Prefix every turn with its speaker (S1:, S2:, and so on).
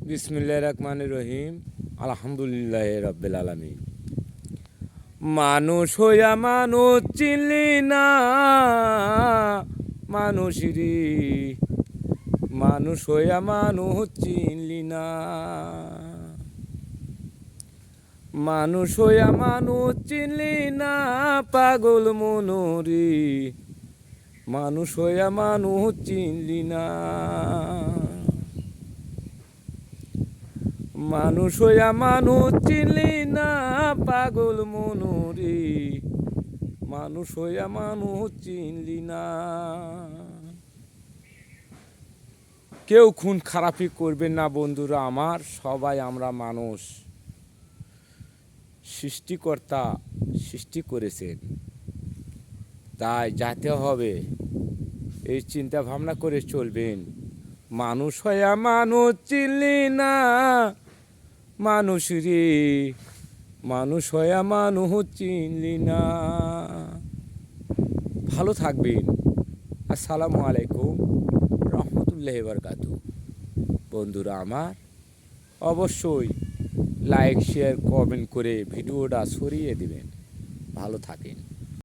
S1: বিসমিল্লাহির রহমানির রহিম। আলহামদুলিল্লাহ রাব্বিল আলামিন। মানুষ হইয়া মানুষ চিনলি না, মানুষেরই মানুষ হইয়া মানুষ চিনলি না, মানুষ হইয়া মানুষ চিনলি না, পাগল মনোরি মানুষ হইয়া মানুষ চিনলি না, মানুষ হইয়া মানুষ চিনলি না, পাগল মনোরি মানুষ হইয়া মানুষ চিনলি না। কেউ খুন খারাপি করবেন না বন্ধুরা আমার, সবাই আমরা মানুষ। সৃষ্টিকর্তা সৃষ্টি করেছেন, তাই যাতে হবে এই চিন্তা ভাবনা করে চলবেন। মানুষ হইয়া মানুষ চিনলি না, মানুষ রে মানুষ হইয়া মানুষ চিনলি না। ভালো থাকবেন। আসসালামু আলাইকুম রহমতুল্লাহি বারাকাতুহু। বন্ধুরা আমার, অবশ্যই লাইক শেয়ার কমেন্ট করে ভিডিওটা ছড়িয়ে দিবেন। ভালো থাকেন।